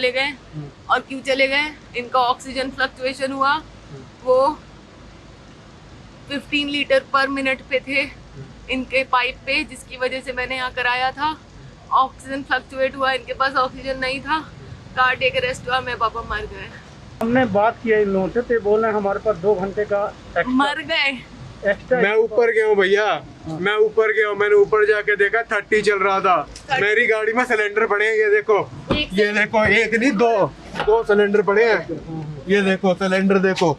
चले गए। और क्यों चले गए? इनका ऑक्सीजन फ्लक्चुएशन हुआ, वो 15 लीटर पर मिनट पे थे इनके पाइप पे, जिसकी वजह से मैंने यहाँ कराया था। ऑक्सीजन फ्लक्चुएट हुआ, इनके पास ऑक्सीजन नहीं था, कार्डियक अरेस्ट हुआ, मेरे पापा मर गए। हमने बात किया इन लोगों से, तो बोल रहे हैं हमारे पास 2 घंटे का मर गए। मैं ऊपर गया हूँ भैया, मैं ऊपर गया हूँ, मैंने ऊपर जाके देखा 30 चल रहा था। मेरी गाड़ी में सिलेंडर पड़े हैं, ये देखो, ये देखो, एक नहीं दो सिलेंडर पड़े हैं, ये देखो सिलेंडर, देखो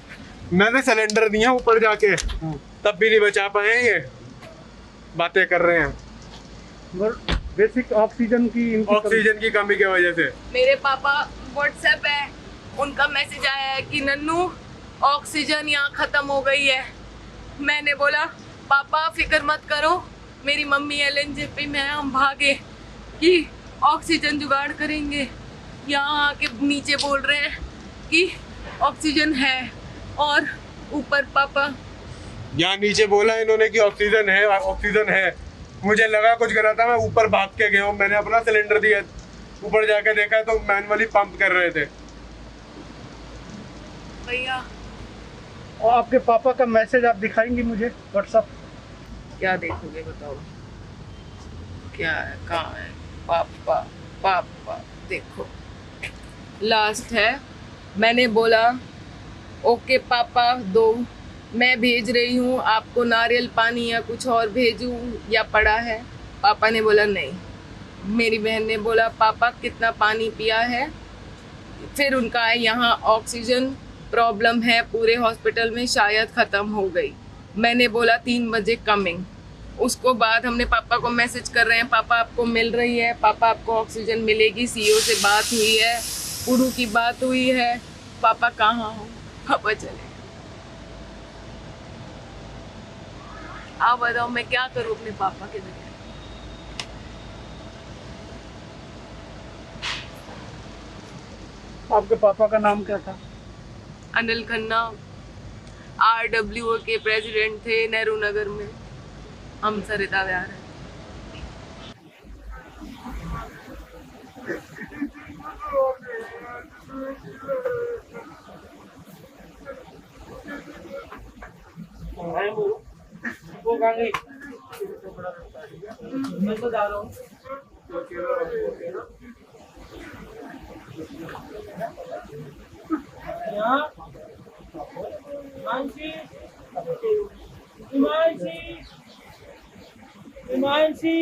मैंने सिलेंडर दिया ऊपर जाके, तब भी नहीं बचा पाए। ये बातें कर रहे हैं बेसिक ऑक्सीजन की कमी की वजह से। मेरे पापा व्हाट्सएप है, उनका मैसेज आया है कि नन्नू ऑक्सीजन यहाँ खत्म हो गई है। मैंने बोला पापा फिक्र मत करो, मेरी मम्मी एलएनजे पे में हम भागे कि ऑक्सीजन जुगाड़ करेंगे। यहाँ आके नीचे बोल रहे हैं कि ऑक्सीजन है, और ऊपर पापा यहाँ नीचे बोला इन्होंने कि ऑक्सीजन है, ऑक्सीजन है। मुझे लगा कुछ गलत था, मैं ऊपर भाग के गया हूँ, मैंने अपना सिलेंडर दिया, ऊपर जाके देखा तो मैनुअली पंप कर रहे थे। भैया और आपके पापा का मैसेज आप दिखाएंगे मुझे व्हाट्सएप? क्या देखोगे बताओ, क्या है, कहाँ है? पापा पापा देखो, लास्ट है। मैंने बोला ओके पापा दो, मैं भेज रही हूँ आपको नारियल पानी या कुछ और भेजूँ या पड़ा है? पापा ने बोला नहीं। मेरी बहन ने बोला पापा कितना पानी पिया है? फिर उनका यहाँ ऑक्सीजन प्रॉब्लम है पूरे हॉस्पिटल में, शायद ख़त्म हो गई। मैंने बोला 3 बजे कमिंग। उसको बाद हमने पापा को मैसेज कर रहे हैं, पापा आपको मिल रही है, पापा आपको ऑक्सीजन मिलेगी, सीईओ से बात हुई है, पुरू की बात हुई है, पापा कहाँ हो? पापा चले। आप बताओ मैं क्या करूँ अपने पापा के लिए? आपके पापा का नाम क्या था? अनिल खन्ना, RWO के प्रेसिडेंट थे नेहरू नगर में, हम सरिता विहार है। मैं तो जा रहा हूँ। हिमांशी